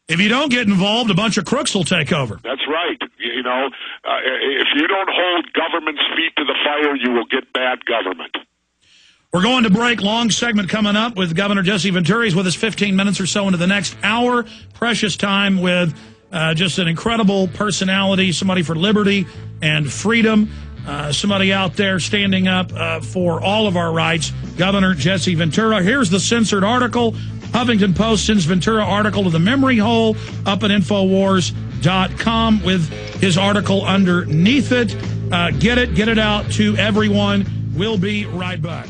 If you don't get involved, a bunch of crooks will take over. That's right. You know, if you don't hold government's feet to the fire, you will get bad government. We're going to break. Long segment coming up with Governor Jesse Ventura. He's with us 15 minutes or so into the next hour. Precious time with just an incredible personality, somebody for liberty and freedom, somebody out there standing up for all of our rights, Governor Jesse Ventura. Here's the censored article. Huffington Post sends Ventura article to the memory hole up at Infowars.com with his article underneath it. Get it out to everyone. We'll be right back.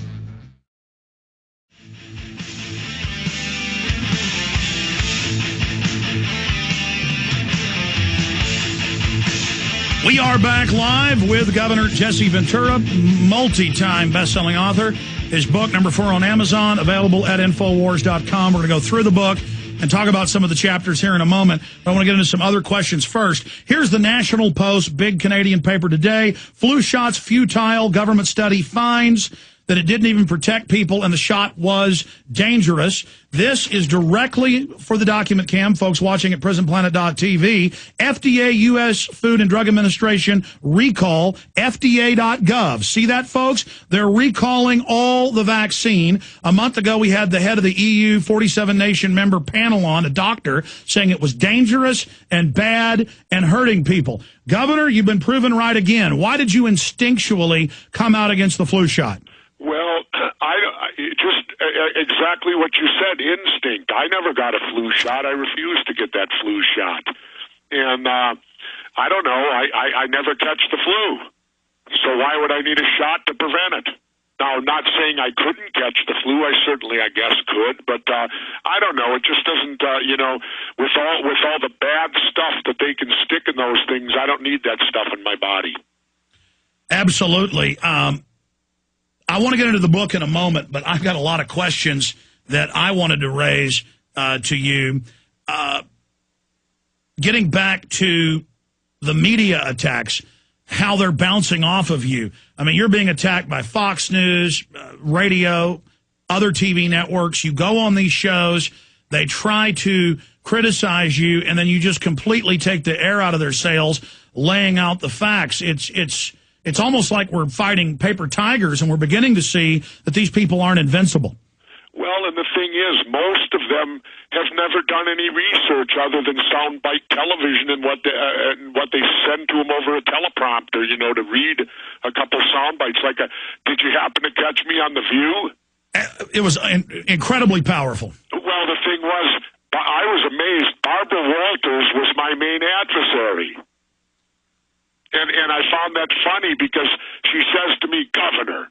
We are back live with Governor Jesse Ventura, multi-time best-selling author. His book, number 4 on Amazon, available at Infowars.com. We're going to go through the book and talk about some of the chapters here in a moment. But I want to get into some other questions first. Here's the National Post, big Canadian paper today. Flu shots futile. Government study finds that it didn't even protect people and the shot was dangerous. This is directly for the document cam, folks watching at prisonplanet.tv. FDA, U.S. Food and Drug Administration recall, FDA.gov. See that, folks? They're recalling all the vaccine. A month ago, we had the head of the EU 47-nation member panel on, a doctor, saying it was dangerous and bad and hurting people. Governor, you've been proven right again. Why did you instinctually come out against the flu shot? Well, just exactly what you said, instinct. I never got a flu shot. I refused to get that flu shot. And I don't know, I never catch the flu. So why would I need a shot to prevent it? Now, I'm not saying I couldn't catch the flu. I guess, could. But I don't know. It just doesn't, with all the bad stuff that they can stick in those things, I don't need that stuff in my body. Absolutely. I want to get into the book in a moment, but I've got a lot of questions that I wanted to raise to you. Getting back to the media attacks, how they're bouncing off of you. I mean, you're being attacked by Fox News, radio, other TV networks. You go on these shows, they try to criticize you, and then you just completely take the air out of their sails, laying out the facts. It's almost like we're fighting paper tigers, and we're beginning to see that these people aren't invincible. Well, and the thing is, most of them have never done any research other than soundbite television and what they send to them over a teleprompter, to read a couple soundbites. Did you happen to catch me on The View? It was incredibly powerful. Well, the thing was, I was amazed. Barbara Walters was my main adversary. And I found that funny because she says to me, Governor,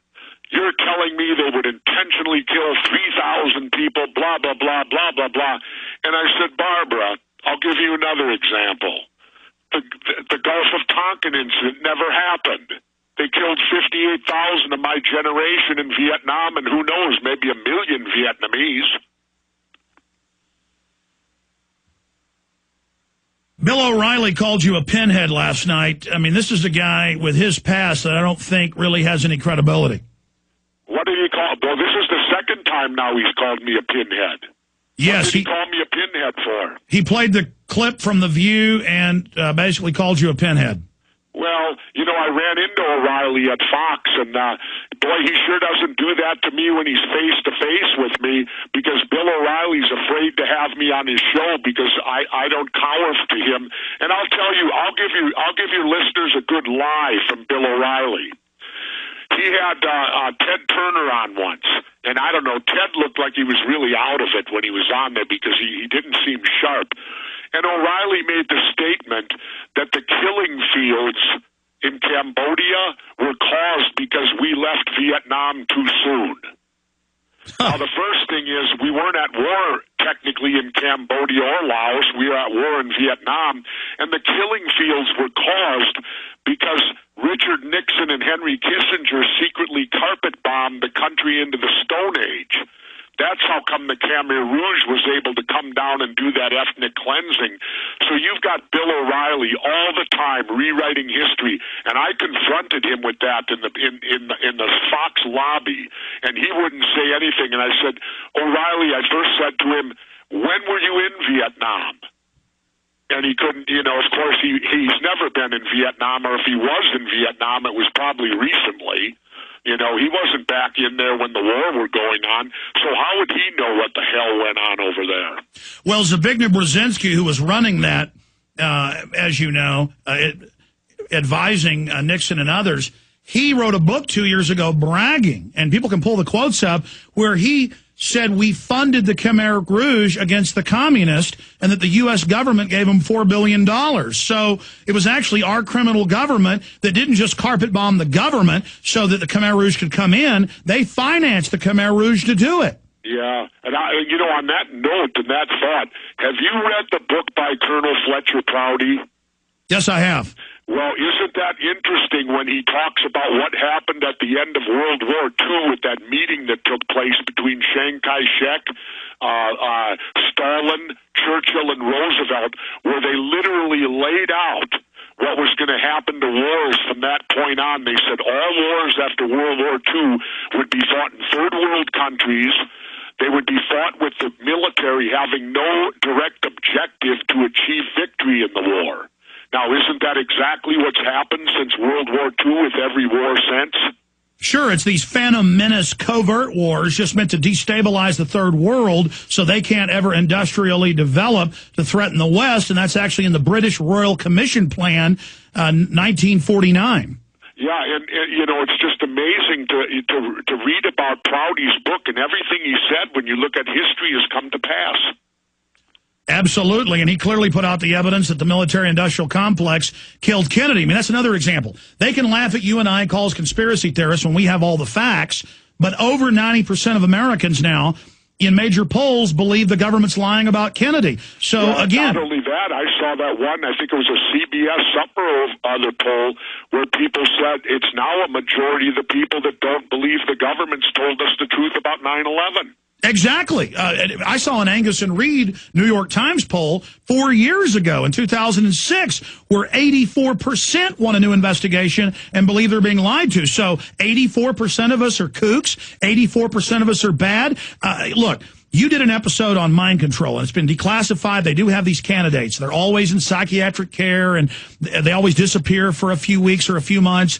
you're telling me they would intentionally kill 3,000 people, blah, blah, blah, blah, blah, blah. And I said, Barbara, I'll give you another example. The Gulf of Tonkin incident never happened. They killed 58,000 of my generation in Vietnam, and who knows, maybe 1 million Vietnamese. Bill O'Reilly called you a pinhead last night. I mean, this is a guy with his past that I don't think really has any credibility. What did he call? Well, this is the second time now he's called me a pinhead. Yes. What did he call me a pinhead for? He played the clip from The View and basically called you a pinhead. Well, I ran into O'Reilly at Fox, and boy, he sure doesn't do that to me when he's face-to-face with me, because Bill O'Reilly's afraid to have me on his show because I don't cower to him. And I'll tell you, I'll give your listeners a good lie from Bill O'Reilly. He had Ted Turner on once, and I don't know, Ted looked like he was really out of it when he was on there because he didn't seem sharp. And O'Reilly made the statement that the killing fields in Cambodia were caused because we left Vietnam too soon. Now, the first thing is we weren't at war technically in Cambodia or Laos. We were at war in Vietnam. And the killing fields were caused because Richard Nixon and Henry Kissinger secretly carpet bombed the country into the Stone Age. That's how come the Khmer Rouge was able to come down and do that ethnic cleansing. So you've got Bill O'Reilly all the time rewriting history, and I confronted him with that in the Fox lobby, and he wouldn't say anything. And I said, O'Reilly, I first said to him, when were you in Vietnam? And he couldn't, of course, he's never been in Vietnam, or if he was in Vietnam, it was probably recently. He wasn't back in there when the war were going on, so how would he know what the hell went on over there? Well, Zbigniew Brzezinski, who was running that, as you know, advising Nixon and others, he wrote a book 2 years ago bragging, and people can pull the quotes up, where he said we funded the Khmer Rouge against the communists and that the U.S. government gave them $4 billion. So it was actually our criminal government that didn't just carpet bomb the government so that the Khmer Rouge could come in. They financed the Khmer Rouge to do it. Yeah, and on that note and that thought, have you read the book by Colonel Fletcher Prouty? Yes, I have. Well, isn't that interesting when he talks about what happened at the end of World War II with that meeting that took place between Chiang Kai-shek, Stalin, Churchill, and Roosevelt, where they literally laid out what was going to happen to wars from that point on. They said all wars after World War II would be fought in third world countries. They would be fought with the military having no direct objective to achieve victory in the war. Now, isn't that exactly what's happened since World War II with every war since? Sure, it's these phantom menace covert wars just meant to destabilize the third world so they can't ever industrially develop to threaten the West, and that's actually in the British Royal Commission Plan, 1949. Yeah, and it's just amazing to read about Prouty's book, and everything he said, when you look at history, has come to pass. Absolutely, and he clearly put out the evidence that the military-industrial complex killed Kennedy. I mean, that's another example. They can laugh at you and I and call us conspiracy theorists when we have all the facts, but over 90% of Americans now in major polls believe the government's lying about Kennedy. So, again... Not only that, I saw that one, I think it was a CBS somewhere other poll, where people said it's now a majority of the people that don't believe the government's told us the truth about 9/11. Exactly. I saw an Angus and Reid New York Times poll 4 years ago in 2006 where 84% want a new investigation and believe they're being lied to. So 84% of us are kooks. 84% of us are bad. Look, you did an episode on mind control, and it's been declassified. They do have these candidates. They're always in psychiatric care, and they always disappear for a few weeks or a few months.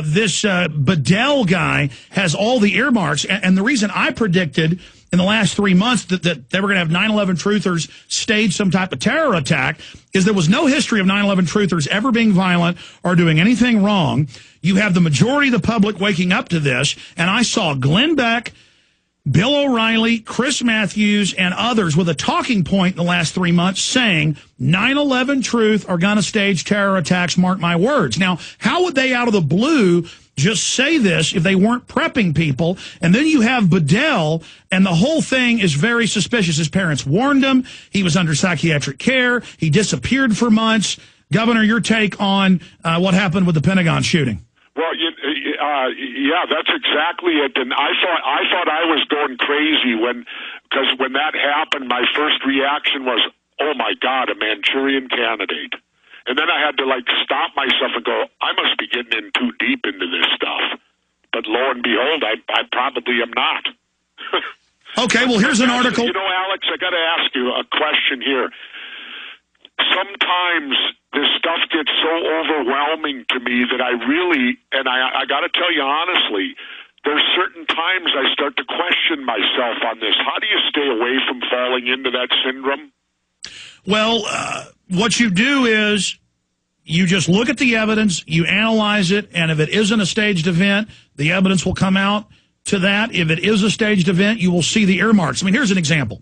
This Bedell guy has all the earmarks, and the reason I predicted in the last 3 months that they were going to have 9/11 truthers stage some type of terror attack is there was no history of 9/11 truthers ever being violent or doing anything wrong. You have the majority of the public waking up to this, and I saw Glenn Beck, Bill O'Reilly, Chris Matthews, and others with a talking point in the last 3 months saying 9/11 truth are going to stage terror attacks, mark my words. Now, how would they out of the blue just say this if they weren't prepping people? And then you have Bedell, and the whole thing is very suspicious. His parents warned him. He was under psychiatric care. He disappeared for months. Governor, your take on what happened with the Pentagon shooting? Well, yeah, that's exactly it. And I thought I was going crazy because when that happened, my first reaction was, oh my God, a Manchurian candidate. And then I had to stop myself and go, I must be getting in too deep into this stuff. But lo and behold, I probably am not. Okay, well, here's an article. Alex, I got to ask you a question here. Sometimes this stuff gets so overwhelming to me that I really, and I got to tell you honestly, there's certain times I start to question myself on this. How do you stay away from falling into that syndrome? Well, what you do is you just look at the evidence, you analyze it, and if it isn't a staged event, the evidence will come out to that. If it is a staged event, you will see the earmarks. I mean, here's an example.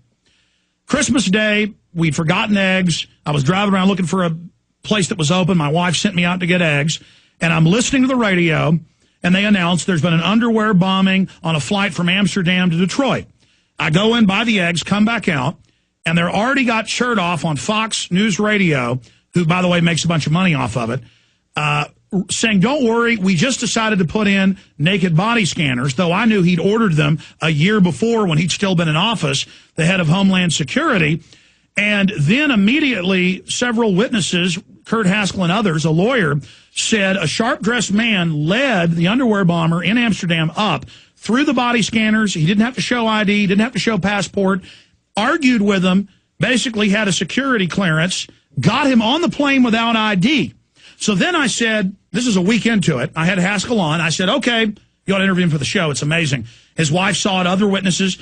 Christmas Day, we'd forgotten eggs. I was driving around looking for a place that was open. My wife sent me out to get eggs, and I'm listening to the radio, and they announced there's been an underwear bombing on a flight from Amsterdam to Detroit. I go in, buy the eggs, come back out, and they're already got Chertoff on Fox News Radio, who, by the way, makes a bunch of money off of it, saying, don't worry, we just decided to put in naked body scanners, though I knew he'd ordered them a year before when he'd still been in office, the head of Homeland Security. And then immediately several witnesses, Kurt Haskell and others, a lawyer, said a sharp-dressed man led the underwear bomber in Amsterdam up through the body scanners. He didn't have to show ID, didn't have to show passport, argued with them, basically had a security clearance, got him on the plane without ID. So then I said, this is a week into it, I had Haskell on. I said, okay, you ought to interview him for the show. It's amazing. His wife saw it, other witnesses.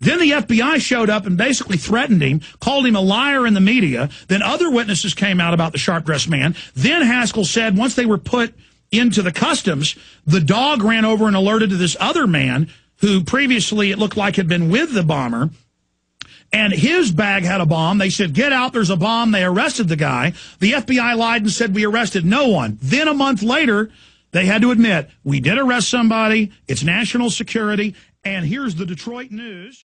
Then the FBI showed up and basically threatened him, called him a liar in the media. Then other witnesses came out about the sharp-dressed man. Then Haskell said once they were put into the customs, the dog ran over and alerted to this other man who previously it looked like had been with the bomber. And his bag had a bomb. They said, get out, there's a bomb. They arrested the guy. The FBI lied and said, we arrested no one. Then a month later, they had to admit, we did arrest somebody. It's national security. And here's the Detroit News.